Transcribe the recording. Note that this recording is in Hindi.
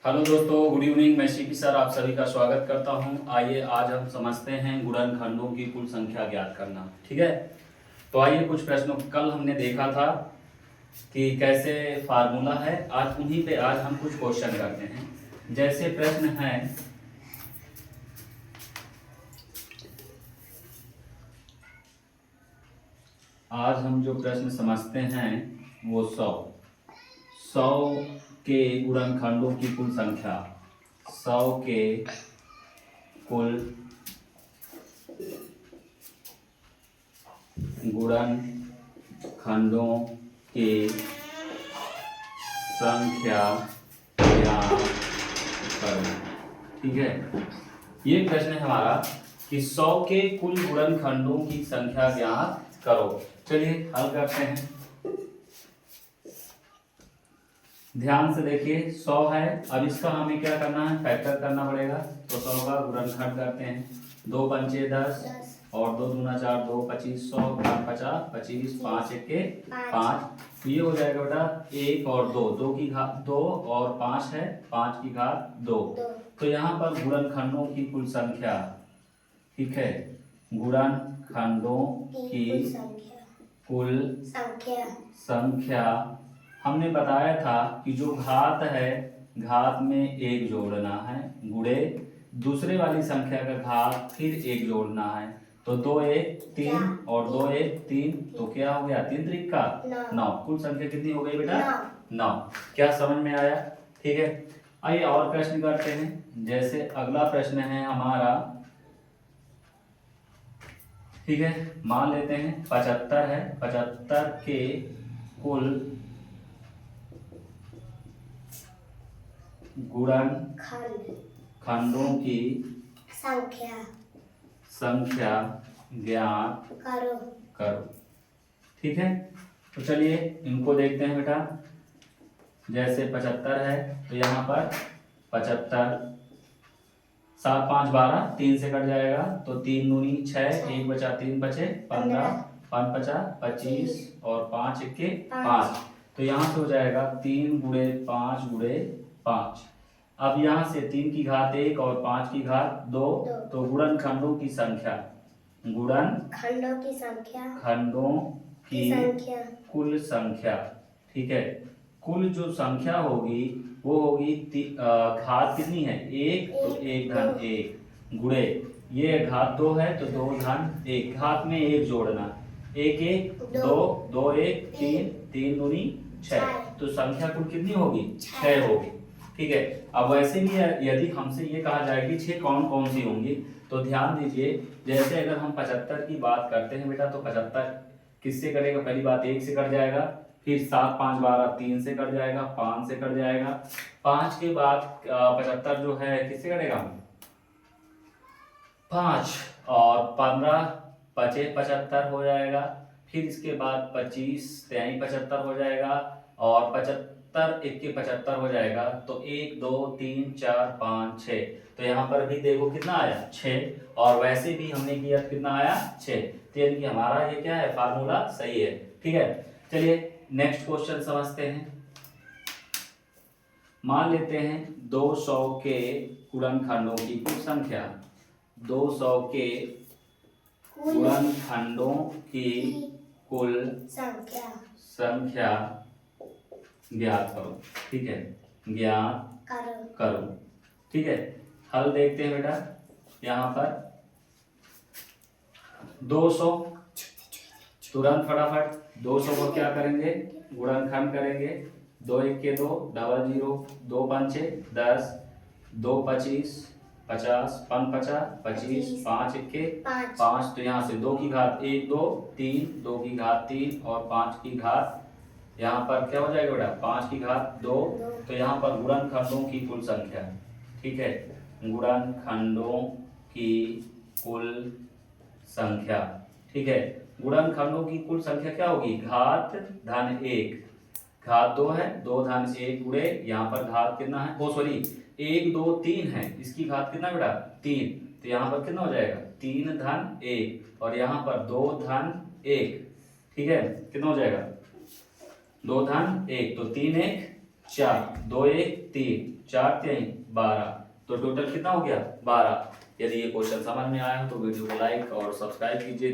हेलो दोस्तों, गुड इवनिंग। मैं सीपी सर आप सभी का स्वागत करता हूं। आइए आज हम समझते हैं गुणनखंडों की कुल संख्या ज्ञात करना। ठीक है, तो आइए कुछ प्रश्नों कल हमने देखा था कि कैसे फार्मूला है, आज उन्हीं पे आज हम कुछ क्वेश्चन करते हैं। जैसे प्रश्न है, आज हम जो प्रश्न समझते हैं वो 100 के गुणनखंडों की कुल संख्या, 100 के कुल गुणनखंडों की संख्या ज्ञात करो। ठीक है, ये प्रश्न है हमारा कि 100 के कुल गुणनखंडों की संख्या ज्ञात करो। चलिए हल करते हैं। ध्यान से देखिए, 100 है। अब इसका हमें क्या करना है, फैक्टर करना पड़ेगा। तो 100 का गुणनखंड करते हैं। 2 पंचे 10 और 2 दूना 4, 2 25, 100 50 25, 5 एके 5। ये हो जाएगा बेटा 1 और 2, 2 की घात 2 और 5 है, 5 की घात 2। तो यहाँ पर गुणनखंडों की कुल संख्या, ठीक है, गुणनखंडों की कुल संख्या हमने बताया था कि जो घात है, घात में 1 जोड़ना है, गुणे दूसरे वाली संख्या का घात फिर 1 जोड़ना है। तो 2 1 3 और 2 1 3, तो क्या हो गया 3 त्रिक का 9। कुल संख्या कितनी हो गई बेटा 9। क्या समझ में आया? ठीक है, आइए और प्रश्न करते हैं। जैसे अगला प्रश्न है हमारा, ठीक है, मान लेते हैं 75 है। 75 के कुल गुणनखंडों की संख्या ज्ञात करो। ठीक है, तो चलिए इनको देखते हैं बेटा। जैसे 75 है तो यहाँ पर 75, 7 5 12, 3 से कट जाएगा तो 3 दूनी 6, 1 बचा 3 बचे 15, 5 बचा 25 और 5 इक्के 5। तो यहाँ से हो जाएगा 3 गुणे 5 गुणे 5। अब यहाँ से 3 की घात 1 और 5 की घात 2। तो गुणनखंडों की संख्या, खंडों की कुल संख्या, ठीक है, कुल जो संख्या होगी वो होगी घात कितनी है 1, तो 1 धन 1 गुणे ये घात 2 है तो 2 धन 1, घात में 1 जोड़ना, 1 1 2 2 1 3, 3 दूनी 6। तो संख्या कुल कितनी होगी 6 होगी। ठीक है, अब वैसे भी यदि हमसे ये कहा जाए कि 6 कौन कौन सी होंगी, तो ध्यान दीजिए। जैसे अगर हम 75 की बात करते हैं बेटा, तो 75 किससे करेगा? पहली बात 1 से कट जाएगा, फिर 7 5 12 3 से कट जाएगा, 5 से कट जाएगा, 5 के बाद 75 जो है किससे कटेगा 5 और 15 बचे 75 हो जाएगा। फिर इसके बाद 25 यानी 75 हो जाएगा और 75 1 के 75 हो जाएगा। तो 1 2 3 4 5 6, तो यहाँ पर भी देखो कितना आया 6, और वैसे भी हमने किया कितना आया 6। तो यानी कि हमारा ये क्या है, फार्मूला सही है। ठीक है, चलिए नेक्स्ट क्वेश्चन समझते हैं। मान लेते हैं 200 के गुणनखंडों की कुल संख्या, 200 के गुणनखंडों की कुल संख्या ज्ञात करो। ठीक है, ज्ञात करो। ठीक है, हल देखते हैं बेटा। यहाँ पर 200, तुरंत फटाफट 200 को क्या करेंगे, गुणनखंड करेंगे। 2 1 के 2 डबल 0, 2 पंचे 10, 2 25 50, 5 50 25, 5 इक्के 5। तो यहाँ से 2 की घात 1 2 3, 2 की घात 3 और 5 की घात, यहाँ पर क्या हो जाएगा बेटा 5 की घात 2। तो यहाँ पर गुणनखंडों की कुल संख्या, ठीक है, गुणनखंडों की कुल संख्या, ठीक है, गुणनखंडों की कुल संख्या क्या होगी, घात धन 1, घात 2 है 2 धन 1 गुणे यहाँ पर घात कितना है, ओ सॉरी 1 2 3 है, इसकी घात कितना बेटा 3। तो यहाँ पर कितना हो जाएगा 3 धन 1 और यहाँ पर 2 धन 1। ठीक है, कितना हो जाएगा 2 धन 1, तो 3 1 4, 2 1 3, 4 3 12, तो टोटल कितना हो गया 12। यदि ये क्वेश्चन समझ में आया हो तो वीडियो को लाइक और सब्सक्राइब कीजिए।